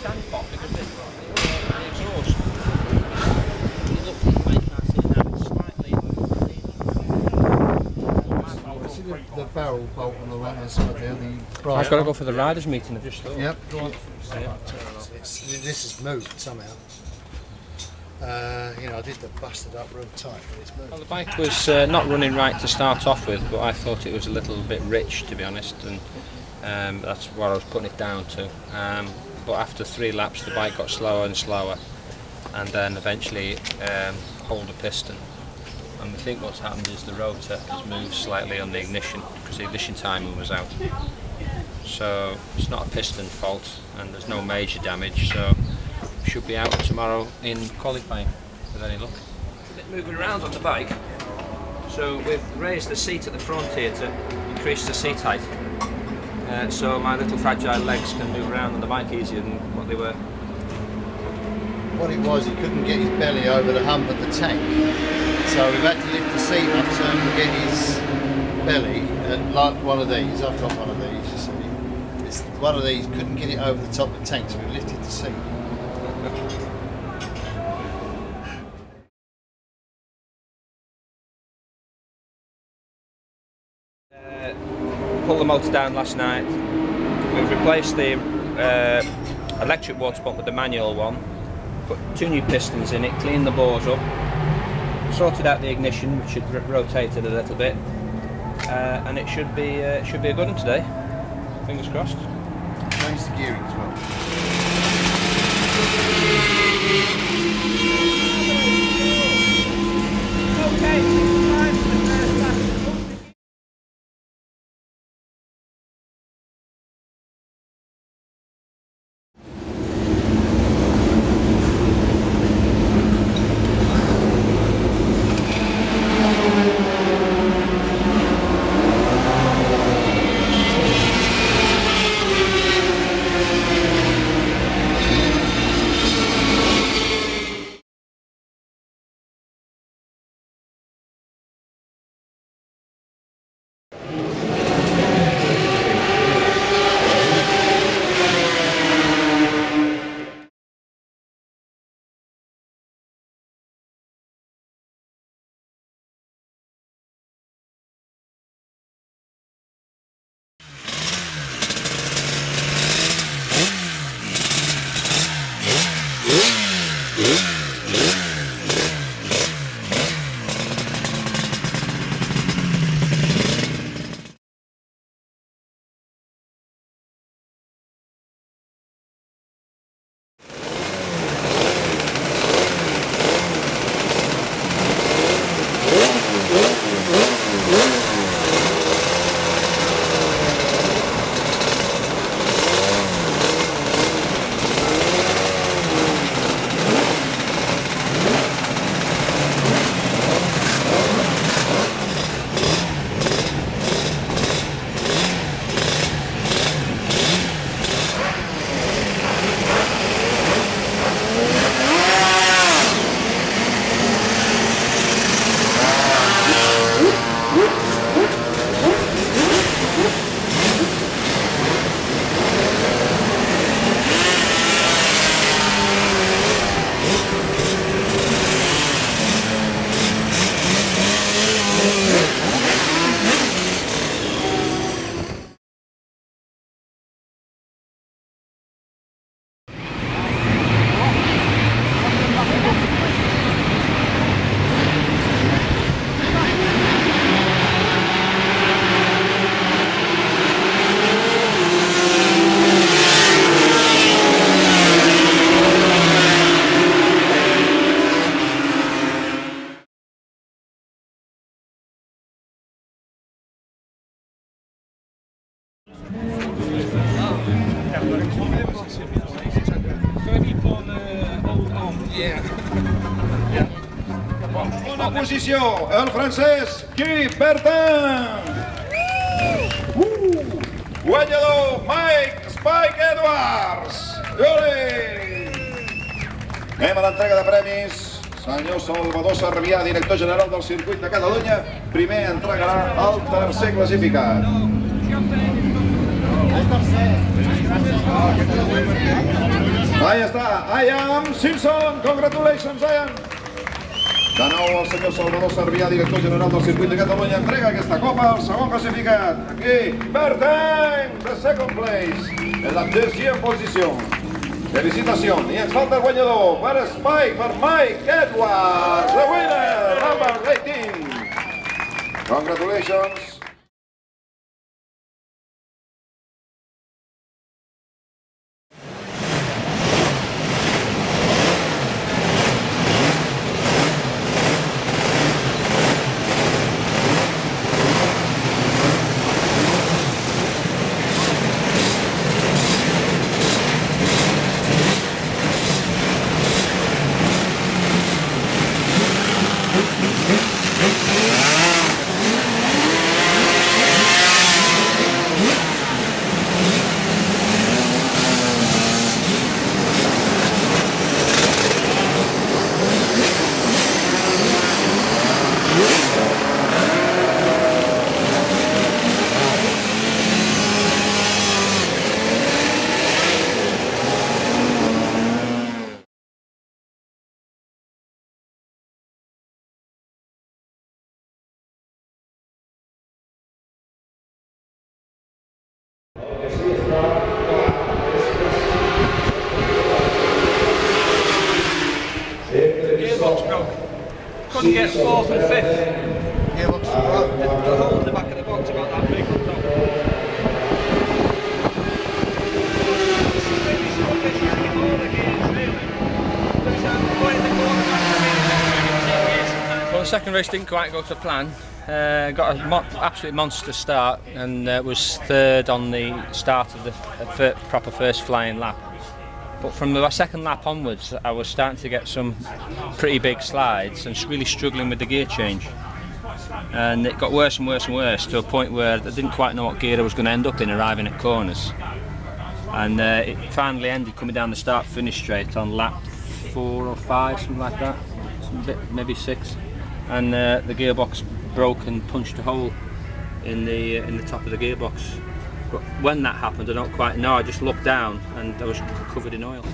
sandpot because the exhaust. You look at the way now, it's slightly. See the barrel bolt on the right hand side there. I've got to go for the riders' meeting. I've just thought. Yep. Go on. This is moved somehow. You know, I did the busted up real tight, but it's moved. Well, the bike was not running right to start off with, but I thought it was a little bit rich, to be honest, and that's what I was putting it down to. But after 3 laps, the bike got slower and slower, and then eventually hold a piston. And I think what's happened is the rotor has moved slightly on the ignition because the ignition timer was out. So it's not a piston fault, and there's no major damage. So should be out tomorrow in qualifying with any luck. A bit moving around on the bike, so we've raised the seat at the front here to increase the seat height, so my little fragile legs can move around on the bike easier than what they were. What it was, he couldn't get his belly over the hump of the tank, so we've had to lift the seat up so he can get his belly, like one of these. I've got one of these, you see. It's one of these couldn't get it over the top of the tank, so we lifted the seat. Pulled the motor down last night. We've replaced the electric water pump with the manual one, put 2 new pistons in it, cleaned the bores up, sorted out the ignition, which had rotated a little bit, and it should be a good one today. Fingers crossed. Changed the gearing as well. Okay. En posició, el francès Guy Bertin. Guanyador, Mike Spike Edwards. Ole! Anem a l'entrega de premis. Senyor Salvador Servià, director general del circuit de Catalunya, primer entregarà el tercer classificat. El tercer. Ahí está, Ian Simpson, congratulations Ian. De nou el senyor Salvador Servià, director general del circuit de Catalunya, entrega aquesta copa al segon classificat. Aquí, Bertany, the second place, en la tercera posició. Felicitacions, i ens falta el guanyador per Spike, per Mike Edwards, the winner, number 18. Congratulations. Gearbox broke. Couldn't get fourth and fifth. Gearbox. The hole in the back of the box about that big on top. Well, the second race didn't quite go to plan. Got an absolute monster start and was third on the start of the proper first flying lap. But from the second lap onwards, I was starting to get some pretty big slides and really struggling with the gear change. And it got worse and worse and worse to a point where I didn't quite know what gear I was going to end up in arriving at corners. And it finally ended coming down the start-finish straight on lap 4 or 5, something like that, maybe 6. And the gearbox broke and punched a hole in the top of the gearbox. But when that happened, I don't quite know. I just looked down and I was covered in oil.